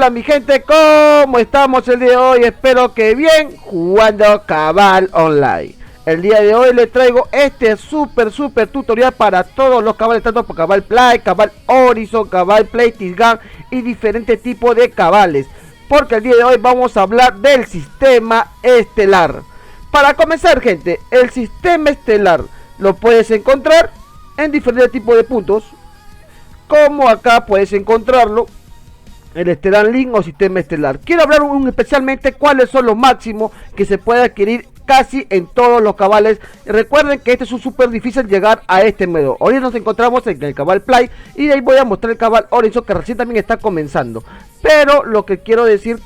Hola mi gente, ¿cómo estamos el día de hoy? Espero que bien, jugando Cabal Online. El día de hoy les traigo este super tutorial para todos los cabales, tanto por Cabal Play, Cabal Horizon, Cabal Play Tisgan y diferentes tipos de cabales. Porque el día de hoy vamos a hablar del sistema estelar. Para comenzar, gente, el sistema estelar lo puedes encontrar en diferentes tipos de puntos, como acá puedes encontrarlo el Estelar Link o sistema estelar. Quiero hablar especialmente cuáles son los máximos que se puede adquirir casi en todos los cabales. Recuerden que este es un súper difícil llegar a este modo. Hoy nos encontramos en el Cabal Play y de ahí voy a mostrar el Cabal Horizon, que recién también está comenzando. Pero lo que quiero decir,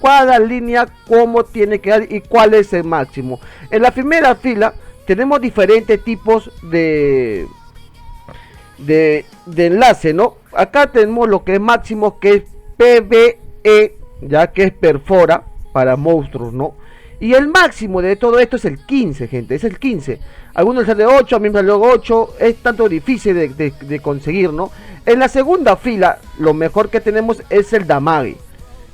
cada línea cómo tiene que dar y cuál es el máximo. En la primera fila tenemos diferentes tipos de enlace, ¿no? Acá tenemos lo que es máximo, que es PvE, ya que es perfora para monstruos, ¿no? Y el máximo de todo esto es el 15, gente, es el 15. Algunos sale 8, a mí me salió 8, es tanto difícil de conseguir, ¿no? En la segunda fila, lo mejor que tenemos es el damage.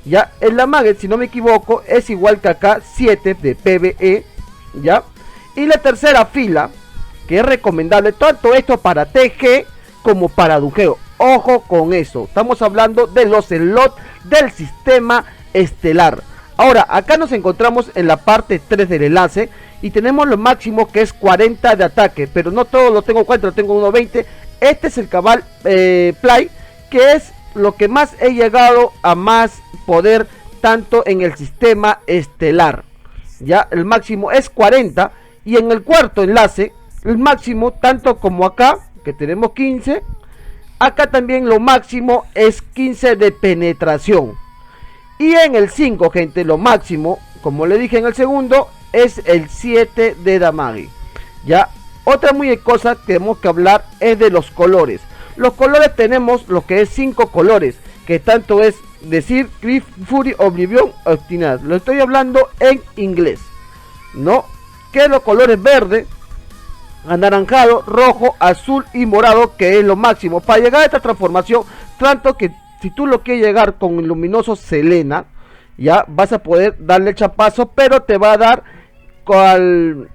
Ya, el damage, si no me equivoco, es igual que acá, 7 de PvE, ¿ya? Y la tercera fila, que es recomendable, tanto esto para TG como para dujeo. Ojo con eso, estamos hablando de los slots del sistema estelar. Ahora, acá nos encontramos en la parte 3 del enlace y tenemos lo máximo, que es 40 de ataque, pero no todo lo tengo 40, lo tengo 1.20. Este es el Cabal Play, que es lo que más he llegado a más poder, tanto en el sistema estelar. Ya, el máximo es 40, y en el cuarto enlace, el máximo, tanto como acá, que tenemos 15, acá también lo máximo es 15 de penetración. Y en el 5, gente, lo máximo, como le dije en el segundo, es el 7 de damage. Ya, otra muy cosa que tenemos que hablar es de los colores. Los colores tenemos lo que es 5 colores, que tanto es decir Cliff, Fury, Oblivion, Obstinad. Lo estoy hablando en inglés, ¿no? Que los colores verde, anaranjado, rojo, azul y morado, que es lo máximo para llegar a esta transformación. Tanto que si tú lo quieres llegar con el luminoso Selena, ya vas a poder darle el chapazo, pero te va a dar cual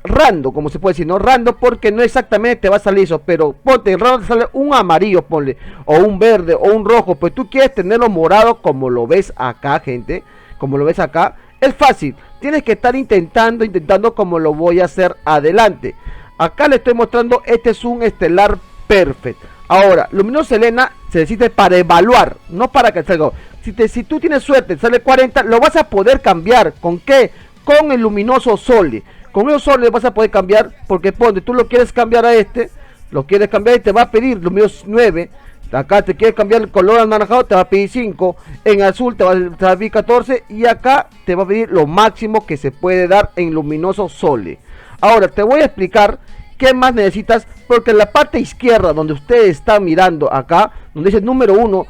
random, como se puede decir, no random, porque no exactamente te va a salir eso, pero ponte en random, sale un amarillo, ponle, o un verde, o un rojo. Pues tú quieres tenerlo morado, como lo ves acá, gente, como lo ves acá. Es fácil, tienes que estar intentando, como lo voy a hacer adelante. Acá le estoy mostrando, este es un estelar perfect. Ahora, luminoso Selena se necesita para evaluar, no para que salga. Si tú tienes suerte, sale 40, lo vas a poder cambiar. ¿Con qué? Con el luminoso Sole. Con el Sole vas a poder cambiar, porque ponte, tú lo quieres cambiar a este, lo quieres cambiar y te va a pedir luminoso 9. Acá te quieres cambiar el color anaranjado, te va a pedir 5. En azul te va a pedir 14. Y acá te va a pedir lo máximo que se puede dar en luminoso Sole. Ahora te voy a explicar qué más necesitas, porque en la parte izquierda, donde ustedes están mirando acá, donde dice número 1,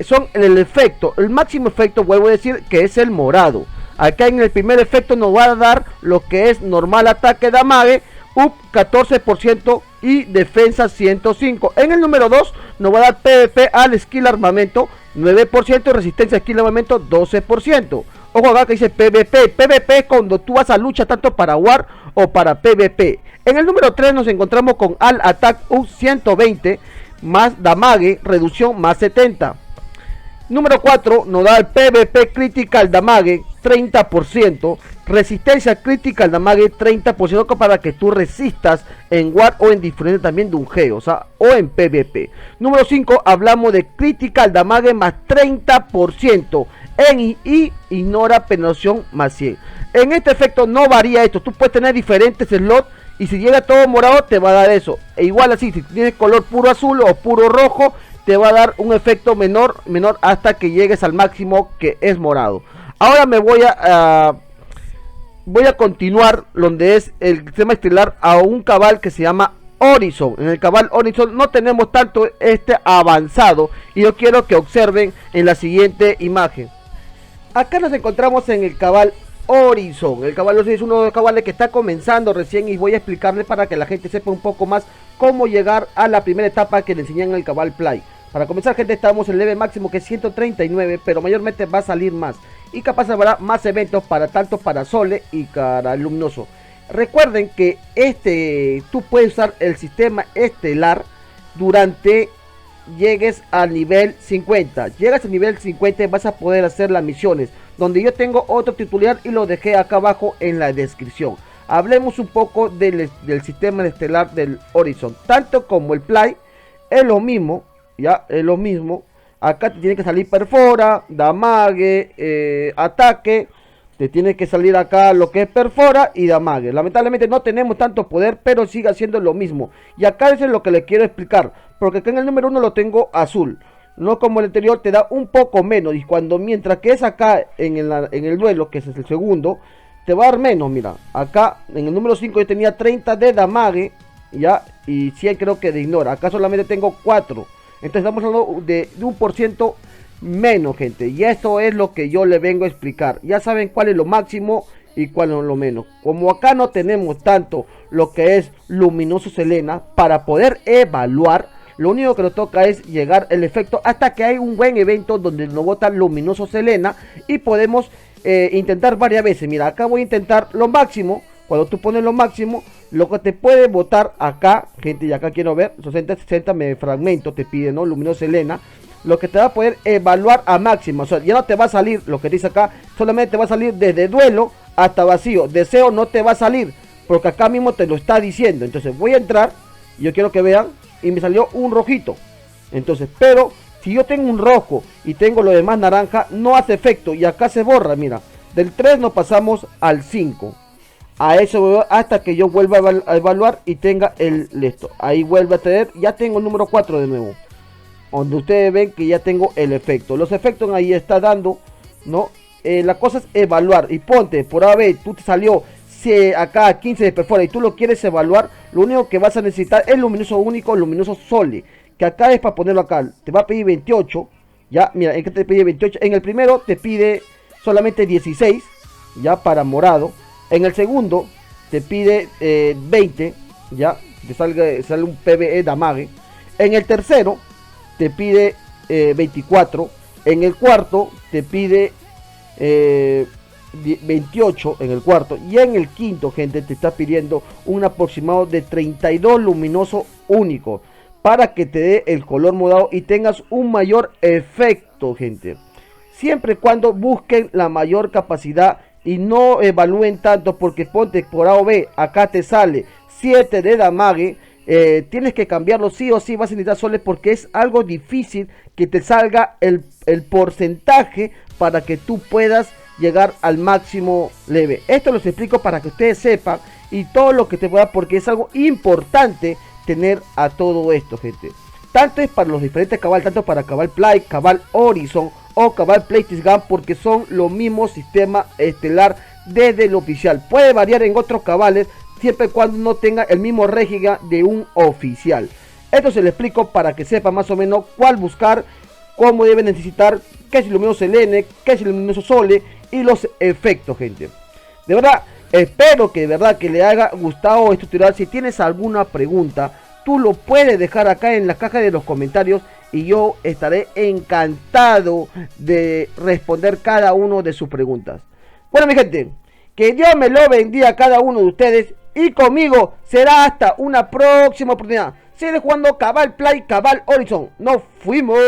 son el efecto, el máximo efecto, vuelvo a decir, que es el morado. Acá en el primer efecto nos va a dar lo que es normal ataque, damage, up 14% y defensa 105. En el número 2 nos va a dar PvP al skill armamento 9% y resistencia a skill armamento 12%. Ojo acá que dice PvP. PvP es cuando tú vas a lucha tanto para War o para PvP. En el número 3 nos encontramos con Al Attack up 120 más damage, reducción más 70. Número 4 nos da el PvP Critical Damage 30%, resistencia Critical Damage 30% para que tú resistas en War o en diferentes también dungeo, o sea, o en PvP. Número 5 hablamos de Critical Damage más 30% en y ignora penetración más 100. En este efecto no varía esto, tú puedes tener diferentes slots y si llega todo morado te va a dar eso. E igual así, si tienes color puro azul o puro rojo, te va a dar un efecto menor hasta que llegues al máximo, que es morado. Ahora me voy a continuar donde es el sistema estelar a un cabal que se llama Horizon. En el Cabal Horizon no tenemos tanto avanzado y yo quiero que observen en la siguiente imagen. Acá nos encontramos en el Cabal Horizon. El Cabal Horizon es uno de los cabales que está comenzando recién y voy a explicarle para que la gente sepa un poco más cómo llegar a la primera etapa que le enseñan en el Cabal Play. Para comenzar, gente, estamos en el level máximo que es 139, pero mayormente va a salir más. Y capaz habrá más eventos para tanto para Sole y para Luminoso. Recuerden que tú puedes usar el sistema estelar durante llegues al nivel 50. Llegas al nivel 50 y vas a poder hacer las misiones, donde yo tengo otro tutorial y lo dejé acá abajo en la descripción. Hablemos un poco del sistema estelar del Horizon. Tanto como el Play es lo mismo, ya es lo mismo. Acá te tiene que salir perfora, damage, ataque. Te tiene que salir acá lo que es perfora y damage. Lamentablemente no tenemos tanto poder, pero sigue siendo lo mismo. Y acá eso es lo que les quiero explicar, porque acá en el número 1 lo tengo azul, no como el anterior, te da un poco menos. Y mientras que es acá en el duelo, que es el segundo, te va a dar menos. Mira, acá en el número 5 yo tenía 30 de damage, ya, y 100 creo que de ignora. Acá solamente tengo 4. Entonces estamos hablando de un por ciento menos, gente. Y esto es lo que yo le vengo a explicar. Ya saben cuál es lo máximo y cuál es lo menos. Como acá no tenemos tanto lo que es Luminoso Selena para poder evaluar, lo único que nos toca es llegar el efecto hasta que hay un buen evento donde nos bota Luminoso Selena. Y podemos intentar varias veces. Mira, acá voy a intentar lo máximo. Cuando tú pones lo máximo, lo que te puede botar acá, gente, y acá quiero ver 60 me fragmento, te pide, ¿no? Luminoso Selena. Lo que te va a poder evaluar a máximo. O sea, ya no te va a salir lo que dice acá. Solamente te va a salir desde duelo hasta vacío. Deseo no te va a salir, porque acá mismo te lo está diciendo. Entonces voy a entrar, y yo quiero que vean, y me salió un rojito. Entonces, pero si yo tengo un rojo y tengo lo demás naranja, no hace efecto. Y acá se borra, mira. Del 3 nos pasamos al 5. A eso hasta que yo vuelva a evaluar y tenga el esto. Ahí vuelve a tener, ya tengo el número 4 de nuevo. Donde ustedes ven que ya tengo el efecto. Los efectos ahí está dando, ¿no? La cosa es evaluar. Y ponte, por AB, tú te salió acá 15 de perfora y tú lo quieres evaluar. Lo único que vas a necesitar es Luminoso Único, Luminoso Sole. Que acá es para ponerlo acá. Te va a pedir 28. Ya, mira, en que te pide 28. En el primero te pide solamente 16. Ya, para morado. En el segundo te pide 20. Ya, te sale un PvE damage. En el tercero te pide 24. En el cuarto te pide 28 en el cuarto. Y en el quinto, gente, te está pidiendo un aproximado de 32 luminoso único, para que te dé el color morado y tengas un mayor efecto, gente. Siempre y cuando busquen la mayor capacidad y no evalúen tanto, porque ponte por A o B, acá te sale 7 de damage. Tienes que cambiarlo sí o sí, vas a necesitar soles, porque es algo difícil que te salga el porcentaje para que tú puedas llegar al máximo leve. Esto los explico para que ustedes sepan y todo lo que te pueda, porque es algo importante tener a todo esto, gente. Tanto es para los diferentes cabal, tanto para cabal Play, cabal Horizon o cabal PlayStation Gun, porque son los mismos sistema estelar desde el oficial. Puede variar en otros cabales, siempre y cuando no tenga el mismo régimen de un oficial. Esto se lo explico para que sepa más o menos cuál buscar, cómo debe necesitar, qué es Luminoso Selene, qué es Luminoso Sole y los efectos, gente. De verdad, espero que de verdad que le haya gustado este tutorial. Si tienes alguna pregunta, tú lo puedes dejar acá en la caja de los comentarios y yo estaré encantado de responder cada uno de sus preguntas. Bueno, mi gente, que Dios me lo bendiga a cada uno de ustedes. Y conmigo será hasta una próxima oportunidad. Sigue jugando Cabal Play, Cabal Horizon. ¡Nos fuimos!